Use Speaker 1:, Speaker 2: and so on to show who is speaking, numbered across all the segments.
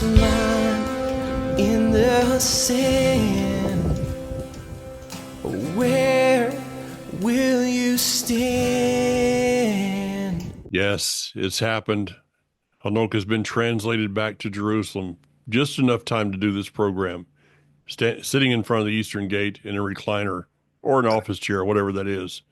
Speaker 1: lost mine in the sand. Where will you stand?
Speaker 2: Yes, it's happened. Hanok has been translated back to Jerusalem just enough time to do this program, sitting in front of the Eastern Gate in a recliner or an office chair, whatever that is.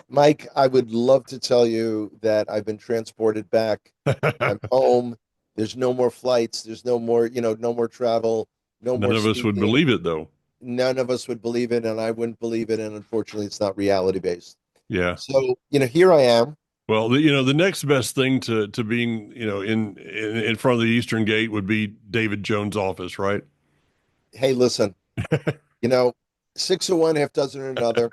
Speaker 3: Mike, I would love to tell you that I've been transported back. I'm home. There's no more flights. There's no more, no more travel, no
Speaker 2: None
Speaker 3: more
Speaker 2: of us would
Speaker 3: speaking.
Speaker 2: believe it, though.
Speaker 3: None of us would believe it, and I wouldn't believe it. And unfortunately, it's not reality based.
Speaker 2: Yeah.
Speaker 3: So, here I am.
Speaker 2: Well, the next best thing to being, in front of the Eastern Gate would be David Jones' office, right?
Speaker 3: Hey, listen, you know, six of one, half dozen of another.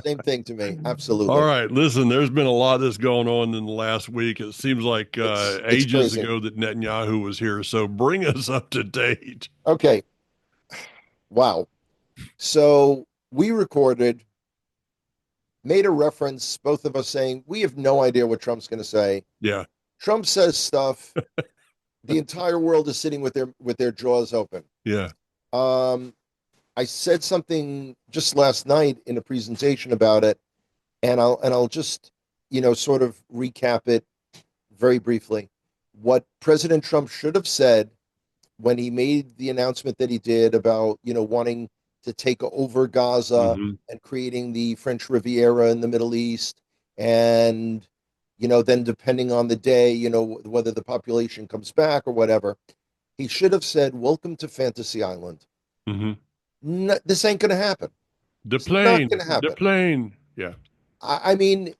Speaker 3: Same thing to me.
Speaker 2: All
Speaker 3: Absolutely.
Speaker 2: right. Listen, there's been a lot that's going on in the last week. It seems like
Speaker 3: It's
Speaker 2: ages
Speaker 3: crazy.
Speaker 2: ago that Netanyahu was here. So bring us up to date.
Speaker 3: Okay. Wow. So we recorded, made a reference, both of us saying we have no idea what Trump's going to say.
Speaker 2: Yeah.
Speaker 3: Trump says stuff. The entire world is sitting with their jaws open.
Speaker 2: Yeah.
Speaker 3: Um, I said something just last night in a presentation about it, and I'll just sort of recap it very briefly. What President Trump should have said when he made the announcement that he did about wanting to take over Gaza
Speaker 2: Hmm.
Speaker 3: and creating the French Riviera in the Middle East, and then depending on the day, whether the population comes back or whatever, he should have said, "Welcome to Fantasy Island."
Speaker 2: Hmm.
Speaker 3: No, this ain't going to happen.
Speaker 2: The
Speaker 3: It's not
Speaker 2: plane,
Speaker 3: going to
Speaker 2: the
Speaker 3: happen.
Speaker 2: plane. Yeah.
Speaker 3: I mean,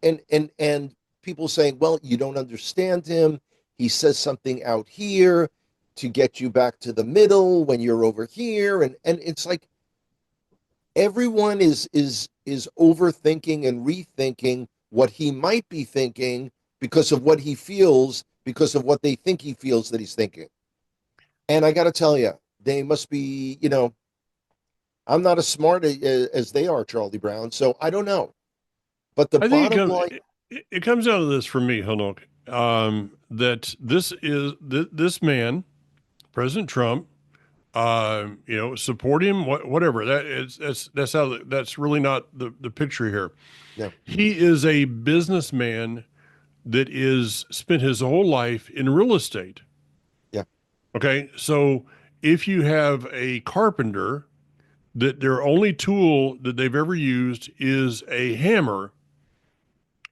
Speaker 3: and people saying, "Well, you don't understand him. He says something out here to get you back to the middle when you're over here," and it's like everyone is overthinking and rethinking what he might be thinking because of what he feels, because of what they think he feels that he's thinking. And I got to tell you, they must be, I'm not as smart as they are, Charlie Brown. So I don't know. But the
Speaker 2: I think
Speaker 3: bottom line,
Speaker 2: it comes down to this for me, Hanok, that this man, President Trump, support him, whatever. That's really not the picture here.
Speaker 3: no,
Speaker 2: He is a businessman that is spent his whole life in real estate.
Speaker 3: yeah,
Speaker 2: Okay, so if you have a carpenter that their only tool that they've ever used is a hammer,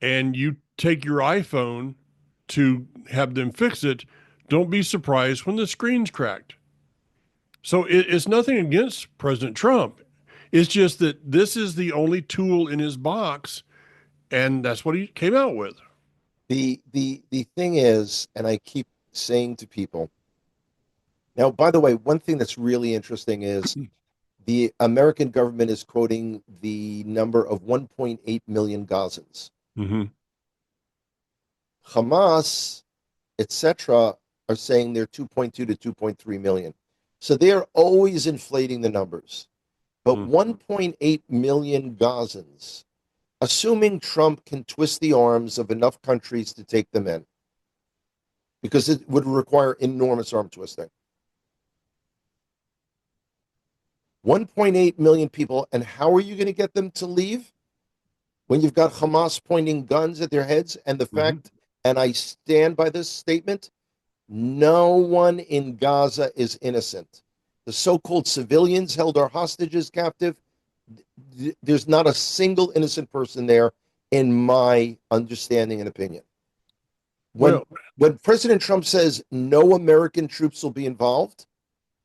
Speaker 2: and you take your iPhone to have them fix it, don't be surprised when the screen's cracked. So it's nothing against President Trump. It's just that this is the only tool in his box, and that's what he came out with.
Speaker 3: the thing is, and I keep saying to people now. By the way, one thing that's really interesting is the American government is quoting the number of 1.8 million Gazans.
Speaker 2: Mm-hmm.
Speaker 3: Hamas, etc., are saying they're 2.2 to 2.3 million. So they're always inflating the numbers. But
Speaker 2: Mm.
Speaker 3: 1.8 million Gazans, assuming Trump can twist the arms of enough countries to take them in, because it would require enormous arm twisting. 1.8 million people, and how are you going to get them to leave when you've got Hamas pointing guns at their heads? And the
Speaker 2: Mm-hmm.
Speaker 3: fact, and I stand by this statement, no one in Gaza is innocent. The so called civilians held our hostages captive. There's not a single innocent person there, in my understanding and opinion. When
Speaker 2: Well,
Speaker 3: when President Trump says no American troops will be involved,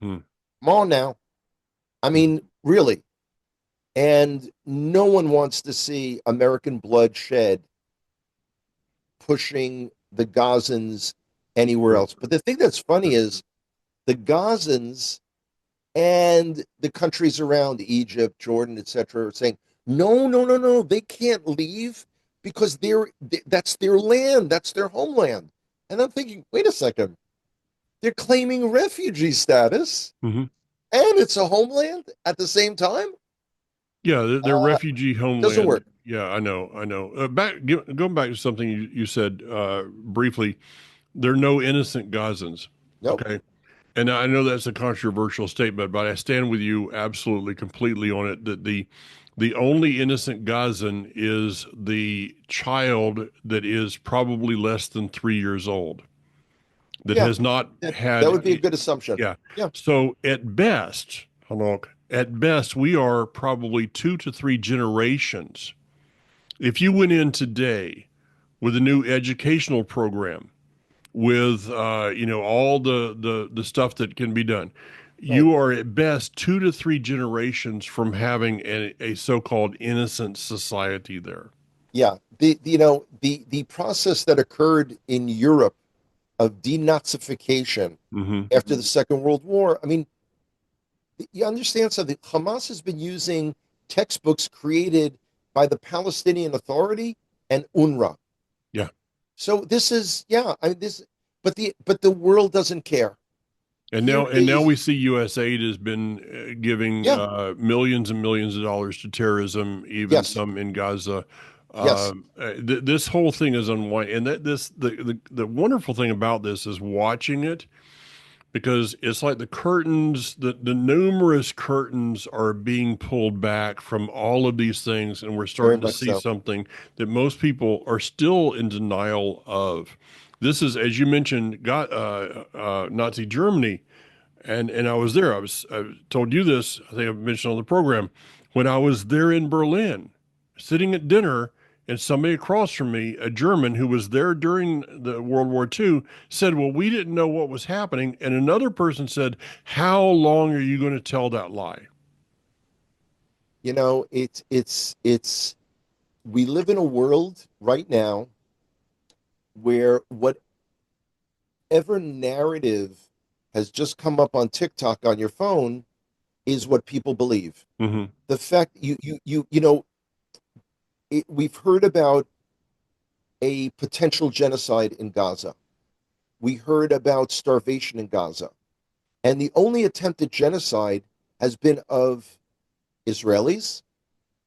Speaker 2: mm,
Speaker 3: come on now. I
Speaker 2: mm,
Speaker 3: mean, really. And no one wants to see American blood shed pushing the Gazans anywhere
Speaker 2: well,
Speaker 3: else. But the thing that's funny is the Gazans and the countries around Egypt, Jordan, etc., are saying, no, no, no, no, they can't leave because that's their land, that's their homeland. And I'm thinking, wait a second, they're claiming refugee status
Speaker 2: mhm.
Speaker 3: and it's a homeland at the same time.
Speaker 2: Yeah, their refugee
Speaker 3: Doesn't
Speaker 2: homeland.
Speaker 3: work.
Speaker 2: Yeah, I know, I know. Going back to something you said briefly. There are no innocent Gazans.
Speaker 3: Nope.
Speaker 2: Okay. And I know that's a controversial statement, but I stand with you absolutely completely on it that the only innocent Gazan is the child that is probably less than 3 years old that
Speaker 3: Yeah,
Speaker 2: has not
Speaker 3: that would be a
Speaker 2: had,
Speaker 3: good assumption.
Speaker 2: yeah.
Speaker 3: Yeah.
Speaker 2: So at best, Hanok, at best, we are probably 2 to 3 generations. If you went in today with a new educational program, with all the stuff that can be done,
Speaker 3: Right.
Speaker 2: you are at best 2 to 3 generations from having a so-called innocent society there.
Speaker 3: Yeah. The process that occurred in Europe of denazification
Speaker 2: Hmm.
Speaker 3: after the Second World War. I mean, you understand something. Hamas has been using textbooks created by the Palestinian Authority and UNRWA.
Speaker 2: Yeah.
Speaker 3: So this is, yeah, I mean this, but the world doesn't care.
Speaker 2: And
Speaker 3: Here
Speaker 2: now
Speaker 3: is,
Speaker 2: we see USAID has been giving
Speaker 3: yeah,
Speaker 2: millions and millions of dollars to terrorism, even
Speaker 3: yes,
Speaker 2: some in Gaza.
Speaker 3: yes,
Speaker 2: This whole thing is unwinding, and the wonderful thing about this is watching it, because it's like the curtains, the numerous curtains are being pulled back from all of these things, and we're
Speaker 3: very
Speaker 2: starting to
Speaker 3: much
Speaker 2: see
Speaker 3: so.
Speaker 2: something that most people are still in denial of. This is, as you mentioned, got Nazi Germany, and I was there. I told you this. I think I've mentioned on the program when I was there in Berlin, sitting at dinner, and somebody across from me, a German who was there during the World War II, said, "Well, we didn't know what was happening," and another person said, "How long are you going to tell that lie?"
Speaker 3: It's we live in a world right now where whatever narrative has just come up on TikTok on your phone is what people believe.
Speaker 2: Hmm.
Speaker 3: The fact we've heard about a potential genocide in Gaza. We heard about starvation in Gaza. And the only attempted genocide has been of Israelis.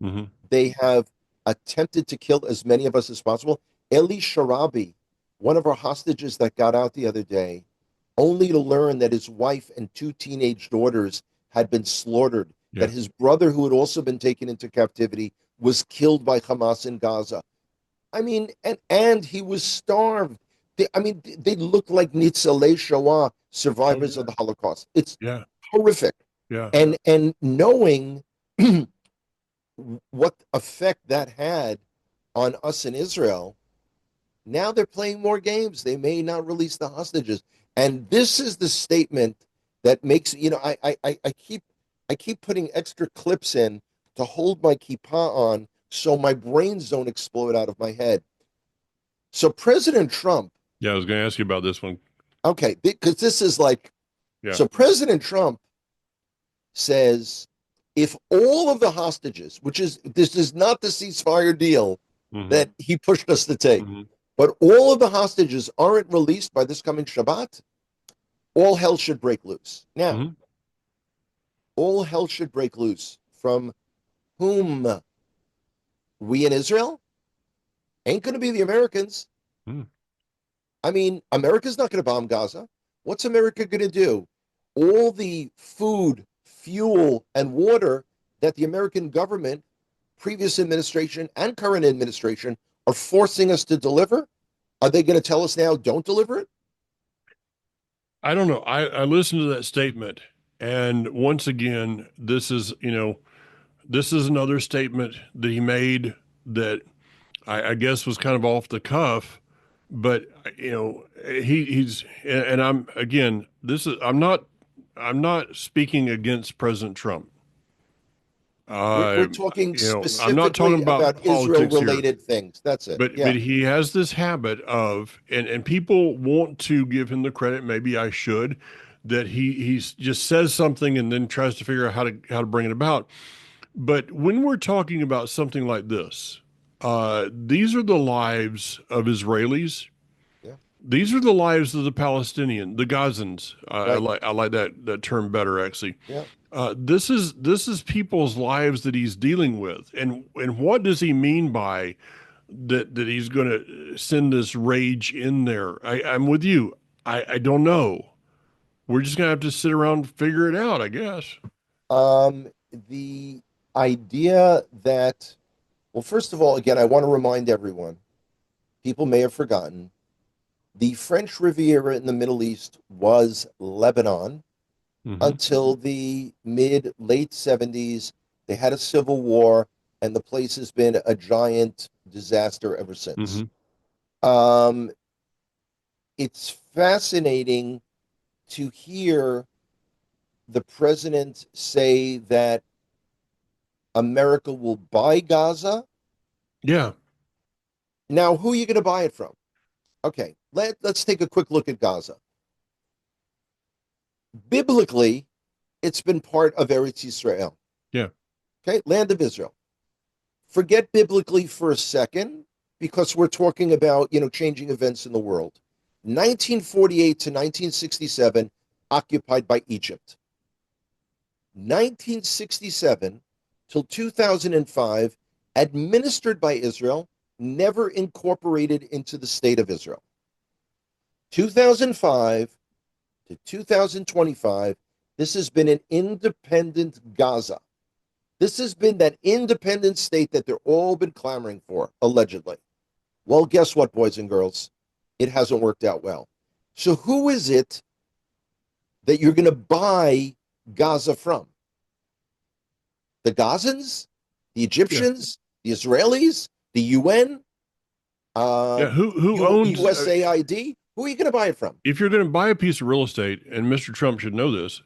Speaker 2: Hmm.
Speaker 3: They have attempted to kill as many of us as possible. Eli Sharabi, one of our hostages that got out the other day, only to learn that his wife and 2 teenage daughters had been slaughtered,
Speaker 2: Yeah.
Speaker 3: that his brother, who had also been taken into captivity, was killed by Hamas in Gaza. I mean, and he was starved. They look like Nitzalei Shoah,
Speaker 2: Oh,
Speaker 3: survivors
Speaker 2: yeah.
Speaker 3: of the Holocaust. It's
Speaker 2: Yeah.
Speaker 3: horrific.
Speaker 2: Yeah.
Speaker 3: And knowing what effect that had on us in Israel, now they're playing more games. They may not release the hostages. And this is the statement that makes, I keep putting extra clips in to hold my kippah on so my brains don't explode out of my head. So President Trump,
Speaker 2: Yeah. I was going to ask you about this one.
Speaker 3: okay, because this is like,
Speaker 2: Yeah.
Speaker 3: so President Trump says if all of the hostages, this is not the ceasefire deal
Speaker 2: Hmm.
Speaker 3: that he pushed us to take,
Speaker 2: Hmm.
Speaker 3: but all of the hostages aren't released by this coming Shabbat, all hell should break loose. Now,
Speaker 2: Hmm.
Speaker 3: all hell should break loose from whom? We in Israel? Ain't going to be the Americans.
Speaker 2: Hmm.
Speaker 3: I mean, America's not going to bomb Gaza. What's America going to do? All the food, fuel, and water that the American government, previous administration, and current administration are forcing us to deliver, are they going to tell us now, don't deliver it?
Speaker 2: I don't know. I listened to that statement, and once again, this is another statement that he made that I guess was kind of off the cuff, but he's and I'm again, this is I'm not speaking against President Trump.
Speaker 3: We're talking
Speaker 2: I'm not talking
Speaker 3: specifically
Speaker 2: about
Speaker 3: about Israel
Speaker 2: politics here.
Speaker 3: related things. That's it.
Speaker 2: But
Speaker 3: Yeah.
Speaker 2: he has this habit of, and people want to give him the credit, maybe I should, that he's just says something and then tries to figure out how to bring it about. But when we're talking about something like this, these are the lives of Israelis.
Speaker 3: Yeah.
Speaker 2: These are the lives of the Palestinian, the Gazans.
Speaker 3: Right.
Speaker 2: I like that term better, actually.
Speaker 3: Yeah.
Speaker 2: This is people's lives that he's dealing with, and what does he mean by that he's going to send this rage in there. I'm with you. I don't know. We're just going to have to sit around and figure it out, I guess.
Speaker 3: The idea that, well, first of all, again, I want to remind everyone, people may have forgotten, the French Riviera in the Middle East was Lebanon
Speaker 2: Hmm.
Speaker 3: until the late 70s. They had a civil war, and the place has been a giant disaster ever since.
Speaker 2: Hmm.
Speaker 3: Um, it's fascinating to hear the president say that America will buy Gaza.
Speaker 2: Yeah.
Speaker 3: Now, who are you going to buy it from? Okay, let's take a quick look at Gaza. Biblically, it's been part of Eretz Israel.
Speaker 2: Yeah.
Speaker 3: Okay, land of Israel. Forget biblically for a second, because we're talking about, changing events in the world. 1948 to 1967, occupied by Egypt. 1967 till 2005, administered by Israel, never incorporated into the state of Israel. 2005 to 2025, this has been an independent Gaza. This has been that independent state that they've all been clamoring for, allegedly. Well, guess what, boys and girls? It hasn't worked out well. So who is it that you're going to buy Gaza from? The Gazans? The Egyptians? The Israelis? The UN?
Speaker 2: Yeah. Who owns
Speaker 3: USAID? Who are you going to buy it from?
Speaker 2: if you're going to buy a piece of real estate, and Mr. Trump should know this,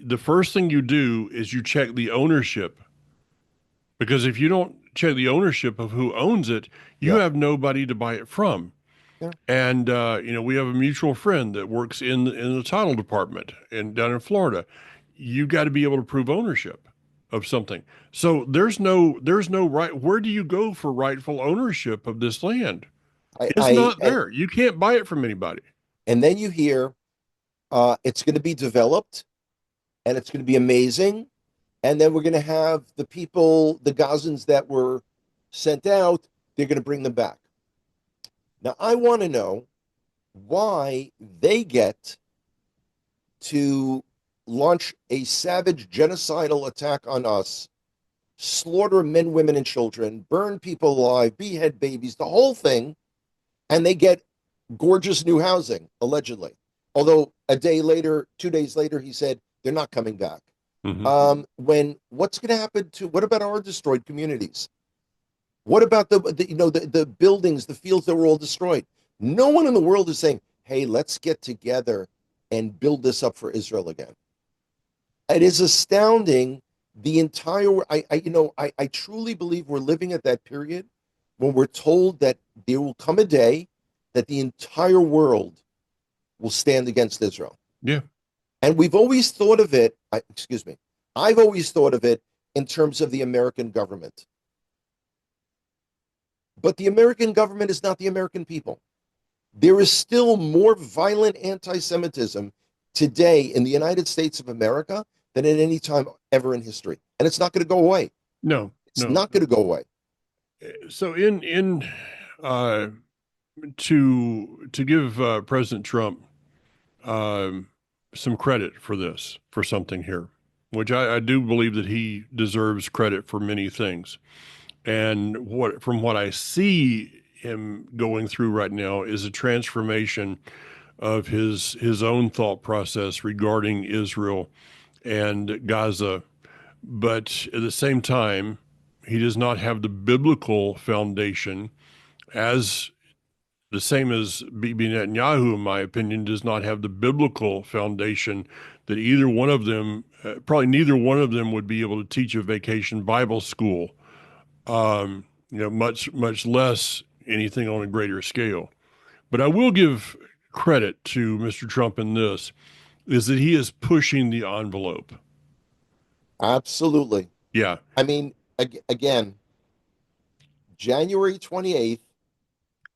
Speaker 2: the first thing you do is you check the ownership. Because if you don't check the ownership of who owns it, you
Speaker 3: Yeah.
Speaker 2: have nobody to buy it from.
Speaker 3: Yeah.
Speaker 2: And we have a mutual friend that works in the title department and down in Florida. You got to be able to prove ownership of something. So there's no right. Where do you go for rightful ownership of this land? It's not
Speaker 3: And,
Speaker 2: there. You can't buy it from anybody.
Speaker 3: and then you hear it's going to be developed and it's going to be amazing. And then we're going to have the people, the Gazans that were sent out, they're going to bring them back. Now, I want to know why they get to launch a savage genocidal attack on us, slaughter men, women, and children, burn people alive, behead babies, the whole thing, and they get gorgeous new housing, allegedly. Although a day later, 2 days later, he said they're not coming back. When what's going to happen to what about our destroyed communities? What about the buildings, the fields that were all destroyed? No one in the world is saying, "Hey, let's get together and build this up for Israel again." It is astounding. The entire I truly believe we're living at that period when we're told that there will come a day that the entire world will stand against Israel.
Speaker 2: Yeah.
Speaker 3: And we've always thought of it, I've always thought of it in terms of the American government. But the American government is not the American people. There is still more violent anti Semitism today in the United States of America than at any time ever in history. And it's not going to go away.
Speaker 2: No.
Speaker 3: It's not going to go away.
Speaker 2: So uh, to give President Trump some credit for this, for something here, which I do believe that he deserves credit for many things. And from what I see him going through right now is a transformation of his own thought process regarding Israel and Gaza. But at the same time, he does not have the biblical foundation, as the same as Bibi Netanyahu, in my opinion, does not have the biblical foundation that either one of them, probably neither one of them would be able to teach a vacation Bible school, much less anything on a greater scale. But I will give credit to Mr. Trump in this, is that he is pushing the envelope.
Speaker 3: Absolutely.
Speaker 2: Yeah.
Speaker 3: I mean, again, January 28th,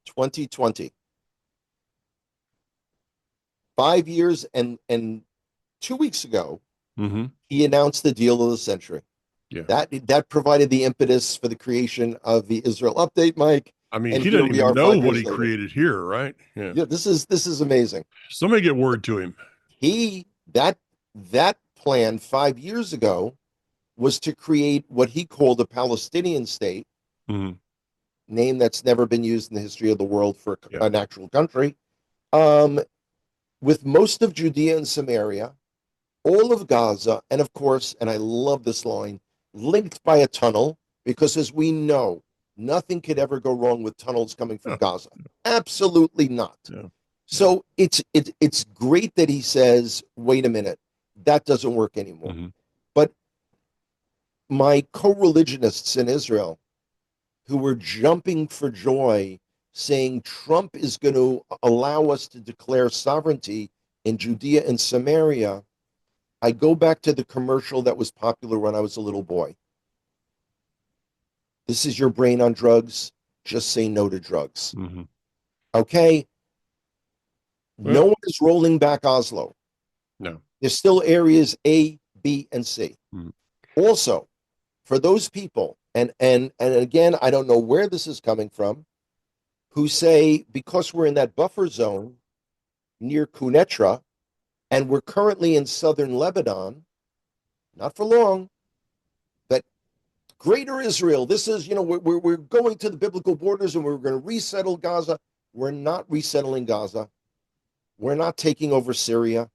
Speaker 3: 2020. 5 years and 2 weeks ago,
Speaker 2: Mm-hmm.
Speaker 3: he announced the deal of the century.
Speaker 2: Yeah.
Speaker 3: That provided the impetus for the creation of the Israel Update, Mike.
Speaker 2: I mean,
Speaker 3: And
Speaker 2: he
Speaker 3: here
Speaker 2: doesn't
Speaker 3: we
Speaker 2: even
Speaker 3: are
Speaker 2: know
Speaker 3: 5
Speaker 2: what
Speaker 3: years
Speaker 2: he
Speaker 3: later.
Speaker 2: created here, right? Yeah.
Speaker 3: Yeah, this is amazing.
Speaker 2: Somebody get word to him.
Speaker 3: He that plan 5 years ago was to create what he called a Palestinian state,
Speaker 2: Mhm.
Speaker 3: name that's never been used in the history of the world for
Speaker 2: Yeah.
Speaker 3: an actual country, um, with most of Judea and Samaria, all of Gaza, and of course, and I love this line, linked by a tunnel, because as we know, nothing could ever go wrong with tunnels coming from
Speaker 2: Oh,
Speaker 3: Gaza. Absolutely not.
Speaker 2: no. No.
Speaker 3: So it's great that he says, wait a minute, that doesn't work anymore.
Speaker 2: Mhm.
Speaker 3: But my co-religionists in Israel who were jumping for joy, saying Trump is going to allow us to declare sovereignty in Judea and Samaria, I go back to the commercial that was popular when I was a little boy. This is your brain on drugs. Just say no to drugs.
Speaker 2: Mhm.
Speaker 3: Okay? No
Speaker 2: Well,
Speaker 3: one is rolling back Oslo.
Speaker 2: no.
Speaker 3: There's still areas A, B, and C.
Speaker 2: Mhm.
Speaker 3: Also, for those people, and again, I don't know where this is coming from, who say because we're in that buffer zone near Quneitra and we're currently in southern Lebanon, not for long, that greater Israel, this is, we're going to the biblical borders and we're going to resettle Gaza. We're not resettling Gaza. We're not taking over Syria.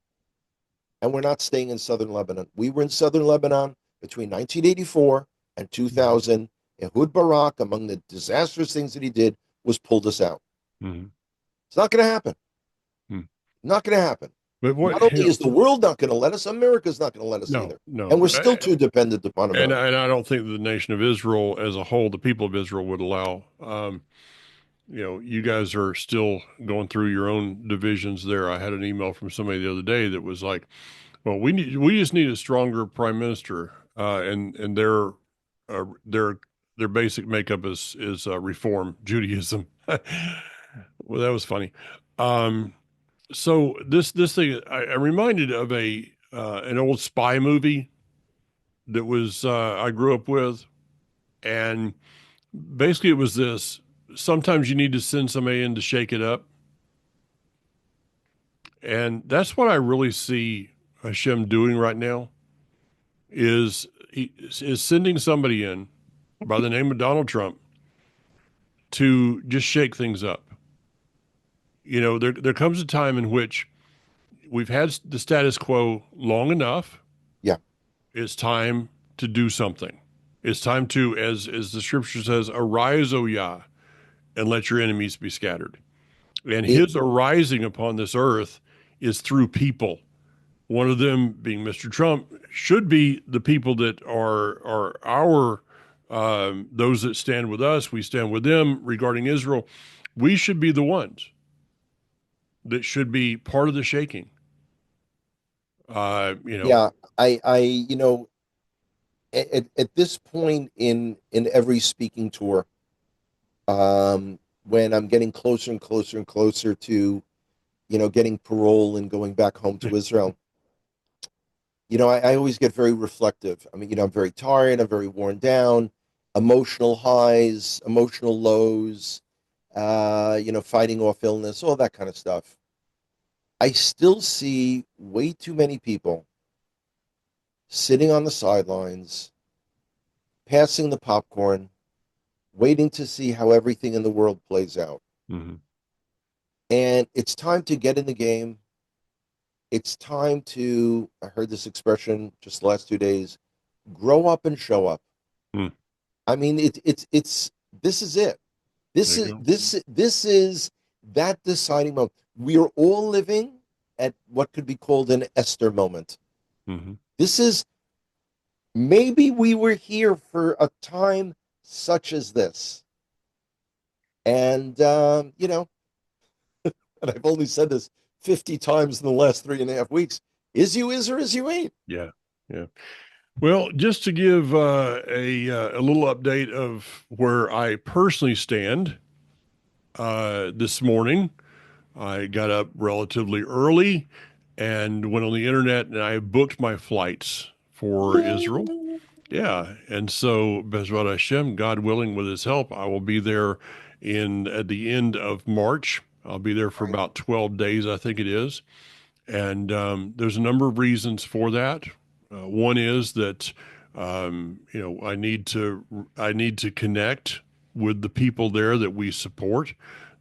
Speaker 3: And we're not staying in southern Lebanon. We were in southern Lebanon between 1984 and 2000. Ehud Barak, among the disastrous things that he did, was pulled us out.
Speaker 2: Mhm.
Speaker 3: It's not going to happen.
Speaker 2: Hmm.
Speaker 3: Not going to happen.
Speaker 2: But what,
Speaker 3: Not only is the world not going to let us, America's not going to let us
Speaker 2: no,
Speaker 3: either. And
Speaker 2: no.
Speaker 3: we're still too dependent upon
Speaker 2: And
Speaker 3: America.
Speaker 2: I don't think the nation of Israel as a whole, the people of Israel, would allow. You guys are still going through your own divisions there. I had an email from somebody the other day that was like, "Well, we just need a stronger prime minister," and their basic makeup is Reform Judaism. Well, that was funny. Um, so this thing, I'm reminded of an old spy movie that was I grew up with, and basically it was this: sometimes you need to send somebody in to shake it up, and that's what I really see Hashem doing right now. Is sending somebody in by the name of Donald Trump to just shake things up. There comes a time in which we've had the status quo long enough.
Speaker 3: Yeah.
Speaker 2: It's time to do something. It's time to, as the scripture says, arise, O Yah, and let your enemies be scattered. And
Speaker 3: It,
Speaker 2: his arising upon this earth is through people. One of them being Mr. Trump should be the people that are our those that stand with us. We stand with them regarding Israel. We should be the ones that should be part of the shaking.
Speaker 3: yeah, at this point in every speaking tour, when I'm getting closer and closer and closer to, getting parole and going back home to Israel, I always get very reflective. I mean, I'm very tired, I'm very worn down, emotional highs, emotional lows, fighting off illness, all that kind of stuff. I still see way too many people sitting on the sidelines, passing the popcorn, waiting to see how everything in the world plays out.
Speaker 2: Mm-hmm.
Speaker 3: And it's time to get in the game. It's time to, I heard this expression just the last 2 days, grow up and show up.
Speaker 2: Mm.
Speaker 3: I mean, this is it. This is that deciding moment. We are all living at what could be called an Esther moment.
Speaker 2: Mm-hmm.
Speaker 3: This is, maybe we were here for a time such as this. And, and I've only said this 50 times in the last 3.5 weeks. Is you is or is you ain't?
Speaker 2: Yeah. Yeah. Well, just to give a little update of where I personally stand this morning, I got up relatively early and went on the internet and I booked my flights for Israel. Yeah. And so, Bezrat Hashem, God willing, with his help, I will be there in at the end of March. I'll be there for
Speaker 3: Right.
Speaker 2: about 12 days, I think it is. And there's a number of reasons for that. One is that I need to connect with the people there that we support,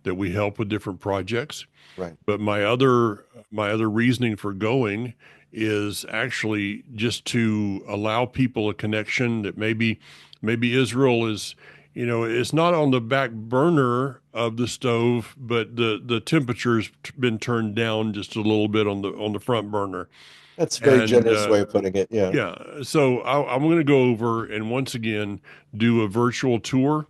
Speaker 2: that we help with different projects.
Speaker 3: Right.
Speaker 2: But my other reasoning for going is actually just to allow people a connection that maybe Israel is, it's not on the back burner of the stove, but the temperature's been turned down just a little bit on the front burner.
Speaker 3: That's a very
Speaker 2: And
Speaker 3: generous way of putting it. Yeah.
Speaker 2: yeah, so I'm going to go over and once again do a virtual tour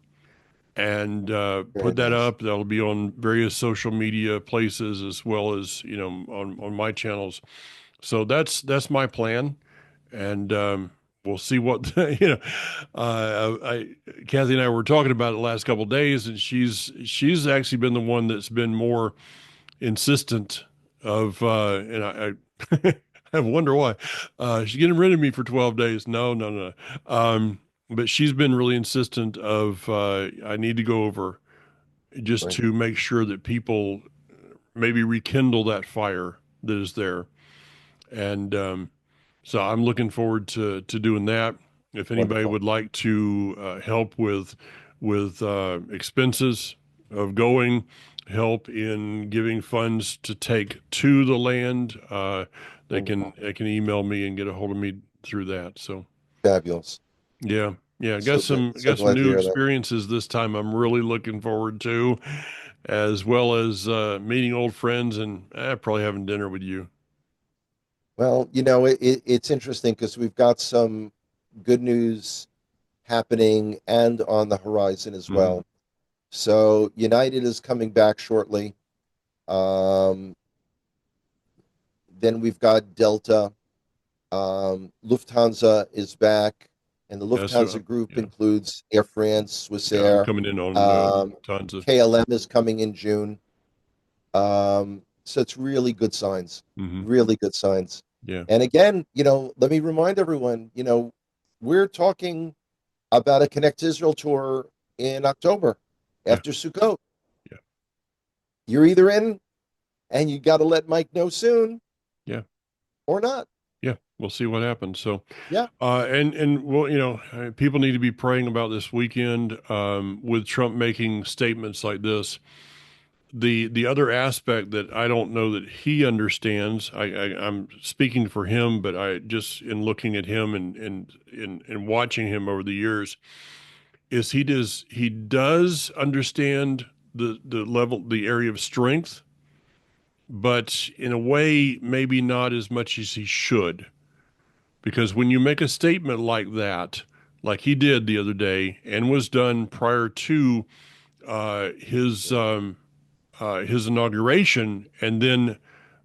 Speaker 2: and
Speaker 3: Very
Speaker 2: put that
Speaker 3: nice.
Speaker 2: up. That'll be on various social media places as well as on my channels. So that's my plan, and we'll see what Kathy and I were talking about it the last couple of days, and she's actually been the one that's been more insistent of, and I wonder why. She's getting rid of me for 12 days. No, no, no. But she's been really insistent of I need to go over just
Speaker 3: Right.
Speaker 2: to make sure that people maybe rekindle that fire that is there. And so I'm looking forward to doing that. If anybody
Speaker 3: Wonderful.
Speaker 2: would like to help with expenses of going, help in giving funds to take to the land,
Speaker 3: Wonderful.
Speaker 2: they can email me and get a hold of me through that. So
Speaker 3: Fabulous.
Speaker 2: yeah, yeah,
Speaker 3: So good. So
Speaker 2: got some
Speaker 3: glad to
Speaker 2: new
Speaker 3: hear that.
Speaker 2: experiences this time. I'm really looking forward to, as well as meeting old friends and probably having dinner with you.
Speaker 3: Well, it's interesting because we've got some good news happening and on the horizon as
Speaker 2: Hmm.
Speaker 3: well. So United is coming back shortly. Um, then we've got Delta. Lufthansa is back, and the
Speaker 2: Yeah, so
Speaker 3: Lufthansa group
Speaker 2: yeah,
Speaker 3: includes Air France,
Speaker 2: yeah, I'm
Speaker 3: Swissair.
Speaker 2: coming in on
Speaker 3: Um,
Speaker 2: tons of.
Speaker 3: KLM is coming in June. So it's really good signs,
Speaker 2: Hmm.
Speaker 3: really good signs.
Speaker 2: Yeah,
Speaker 3: And again, let me remind everyone, we're talking about a Connect Israel tour in October
Speaker 2: yeah,
Speaker 3: after Sukkot.
Speaker 2: yeah,
Speaker 3: You're either in and you got to let Mike know soon
Speaker 2: yeah,
Speaker 3: or not.
Speaker 2: yeah. We'll see what happens. So,
Speaker 3: Yeah,
Speaker 2: and well, people need to be praying about this weekend with Trump making statements like this. The other aspect that I don't know that he understands, I'm speaking for him, but I just in looking at him and watching him over the years, is he does understand the area of strength, but in a way maybe not as much as he should. Because when you make a statement like that, like he did the other day, and was done prior to uh, his um, his inauguration, and then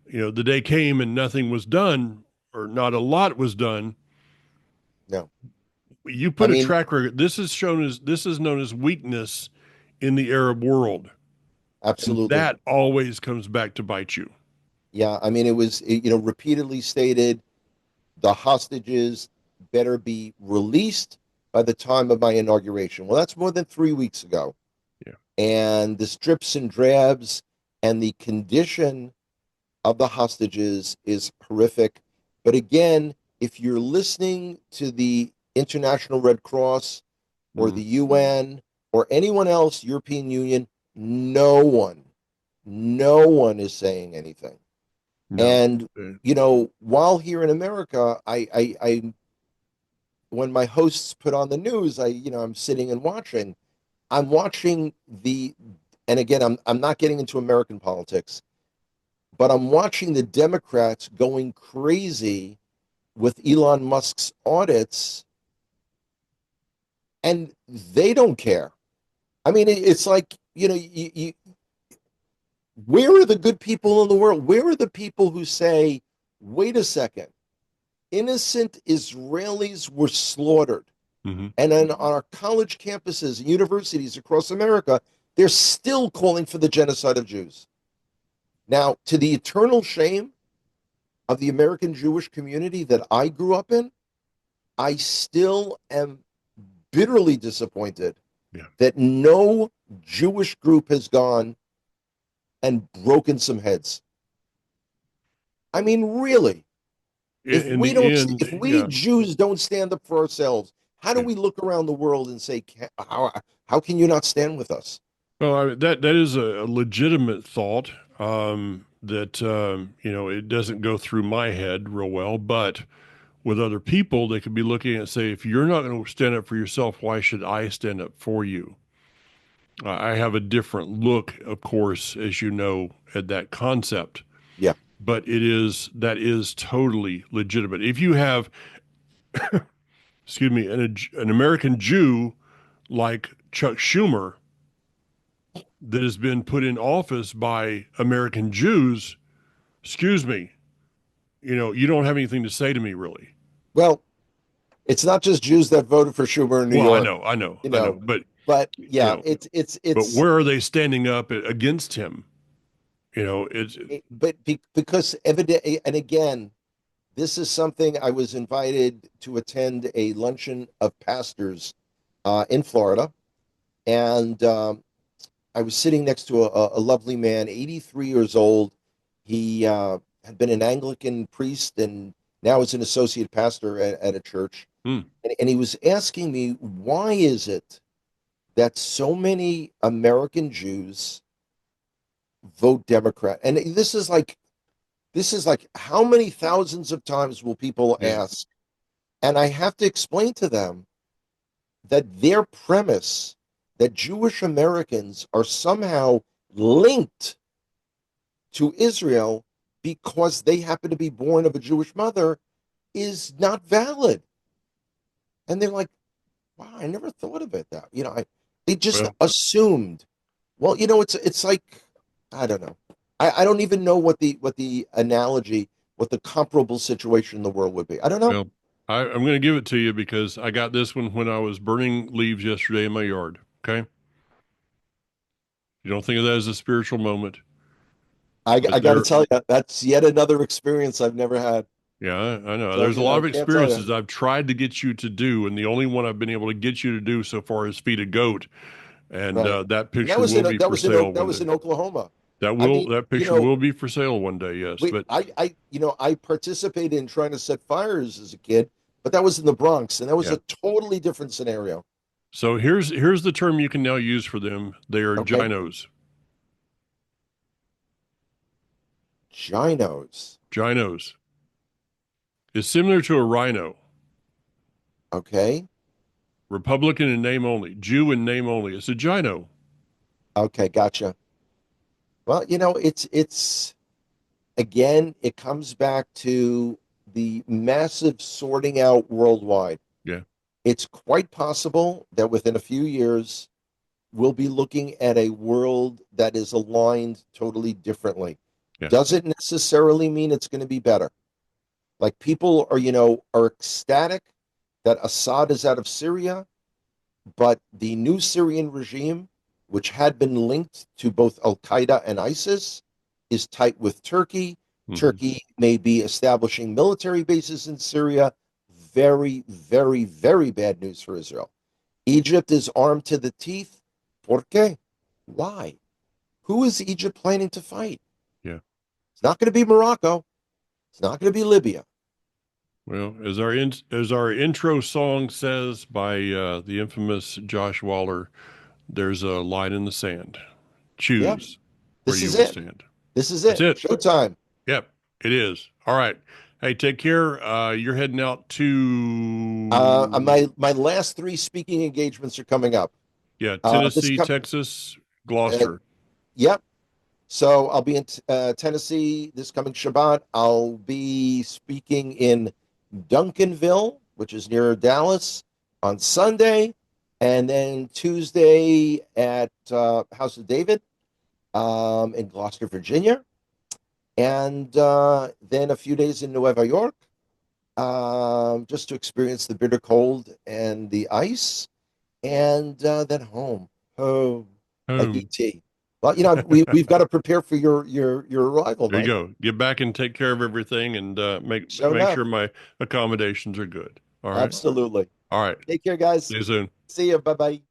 Speaker 2: the day came and nothing was done, or not a lot was done.
Speaker 3: no.
Speaker 2: You
Speaker 3: I
Speaker 2: put a
Speaker 3: mean,
Speaker 2: track record. This is known as weakness in the Arab world, and
Speaker 3: absolutely.
Speaker 2: that always comes back to bite you.
Speaker 3: Yeah, I mean, repeatedly stated the hostages better be released by the time of my inauguration. Well, that's more than 3 weeks ago.
Speaker 2: Yeah.
Speaker 3: And the strips and drabs and the condition of the hostages is horrific. But again, if you're listening to the International Red Cross or
Speaker 2: Mm-hmm.
Speaker 3: the UN or anyone else, European Union, no one is saying anything.
Speaker 2: No.
Speaker 3: And while here in America, I when my hosts put on the news, I'm sitting and watching. I'm watching and again, I'm not getting into American politics, but I'm watching the Democrats going crazy with Elon Musk's audits, and they don't care. I mean, it's like, where are the good people in the world? Where are the people who say, wait a second, innocent Israelis were slaughtered?
Speaker 2: Mm-hmm.
Speaker 3: And then on our college campuses and universities across America, they're still calling for the genocide of Jews. Now, to the eternal shame of the American Jewish community that I grew up in, I still am bitterly disappointed
Speaker 2: Yeah.
Speaker 3: that no Jewish group has gone and broken some heads. I mean, really,
Speaker 2: In the end,
Speaker 3: if we
Speaker 2: yeah,
Speaker 3: Jews don't stand up for ourselves, how do
Speaker 2: yeah.
Speaker 3: we look around the world and say, how can you not stand with us?
Speaker 2: Well, that is a legitimate thought. That it doesn't go through my head real well, but with other people, they could be looking and say, if you're not going to stand up for yourself, why should I stand up for you? I have a different look, of course, as you know, at that concept,
Speaker 3: Yeah,
Speaker 2: but that is totally legitimate. If you have, excuse me, an American Jew like Chuck Schumer that has been put in office by American Jews, excuse me, you don't have anything to say to me, really.
Speaker 3: well, it's not just Jews that voted for Schumer in New
Speaker 2: Well, I
Speaker 3: York,
Speaker 2: know, I know,
Speaker 3: you
Speaker 2: I know,
Speaker 3: know,
Speaker 2: but
Speaker 3: but
Speaker 2: you
Speaker 3: yeah,
Speaker 2: know, but
Speaker 3: it's
Speaker 2: where are they standing up against him? It's
Speaker 3: because evident, and again, this is something I was invited to attend a luncheon of pastors in Florida, and I was sitting next to a lovely man, 83 years old. He had been an Anglican priest and now is an associate pastor at a church.
Speaker 2: hmm,
Speaker 3: And he was asking me, why is it that so many American Jews vote Democrat? And this is like how many thousands of times will people
Speaker 2: yeah,
Speaker 3: ask? And I have to explain to them that their premise that Jewish Americans are somehow linked to Israel because they happen to be born of a Jewish mother is not valid. And they're like, wow, I never thought of it that. They just
Speaker 2: well,
Speaker 3: assumed. Well, it's like I don't know. I don't even know what the analogy, what the comparable situation in the world would be. I don't know.
Speaker 2: well, I'm going to give it to you because I got this one when I was burning leaves yesterday in my yard. Okay, you don't think of that as a spiritual moment,
Speaker 3: I
Speaker 2: but
Speaker 3: got to tell you, that's yet another experience I've never had.
Speaker 2: yeah, I know.
Speaker 3: So
Speaker 2: There's a lot
Speaker 3: I
Speaker 2: of
Speaker 3: can't tell you.
Speaker 2: experiences I've tried to get you to do, and the only one I've been able to get you to do so far is feed a goat. And
Speaker 3: Right.
Speaker 2: that
Speaker 3: And that
Speaker 2: picture
Speaker 3: was
Speaker 2: will
Speaker 3: in
Speaker 2: be for sale
Speaker 3: that
Speaker 2: one
Speaker 3: was
Speaker 2: day.
Speaker 3: in Oklahoma.
Speaker 2: That
Speaker 3: I
Speaker 2: will
Speaker 3: mean,
Speaker 2: that picture will be for sale one day, yes. But
Speaker 3: I participated in trying to set fires as a kid, but that was in the Bronx, and that was
Speaker 2: yeah.
Speaker 3: a totally different scenario.
Speaker 2: So here's the term you can now use for them. They are
Speaker 3: Okay,
Speaker 2: ginos.
Speaker 3: ginos.
Speaker 2: Ginos. It's similar to a rhino.
Speaker 3: Okay,
Speaker 2: Republican in name only. Jew in name only. It's a gino.
Speaker 3: okay, gotcha. Well, it's again, it comes back to the massive sorting out worldwide.
Speaker 2: Yeah.
Speaker 3: It's quite possible that within a few years, we'll be looking at a world that is aligned totally differently.
Speaker 2: Yeah.
Speaker 3: Doesn't necessarily mean it's going to be better. Like people are ecstatic that Assad is out of Syria, but the new Syrian regime, which had been linked to both Al Qaeda and ISIS, is tight with Turkey.
Speaker 2: Hmm.
Speaker 3: Turkey may be establishing military bases in Syria. Very, very, very bad news for Israel. Egypt is armed to the teeth. ¿Por qué? Why? Who is Egypt planning to fight?
Speaker 2: Yeah.
Speaker 3: It's not going to be Morocco. It's not going to be Libya.
Speaker 2: Well, as our intro song says by the infamous Josh Waller, there's a line in the sand.
Speaker 3: Yeah,
Speaker 2: Choose where
Speaker 3: this
Speaker 2: you
Speaker 3: is
Speaker 2: will
Speaker 3: it.
Speaker 2: stand.
Speaker 3: This is
Speaker 2: That's
Speaker 3: it.
Speaker 2: it.
Speaker 3: Showtime.
Speaker 2: Yep, it is. All right. Hey, take care. You're heading out
Speaker 3: My
Speaker 2: to
Speaker 3: my last three speaking engagements are coming up.
Speaker 2: yeah,
Speaker 3: This
Speaker 2: Tennessee,
Speaker 3: come.
Speaker 2: Texas,
Speaker 3: Uh,
Speaker 2: Gloucester.
Speaker 3: yep. So I'll be in Tennessee this coming Shabbat. I'll be speaking in Duncanville, which is near Dallas, on Sunday, and then Tuesday at House of David in Gloucester, Virginia, and then a few days in Nueva York, just to experience the bitter cold and the ice, and then home, like
Speaker 2: Home.
Speaker 3: ET. Well, we've got to prepare for your arrival,
Speaker 2: There you
Speaker 3: Mike.
Speaker 2: go. Get back and take care of everything and
Speaker 3: Show
Speaker 2: make
Speaker 3: enough.
Speaker 2: sure my accommodations are good. All right.
Speaker 3: Absolutely.
Speaker 2: All right.
Speaker 3: Take care,
Speaker 2: See
Speaker 3: guys.
Speaker 2: you soon.
Speaker 3: See you. Bye bye.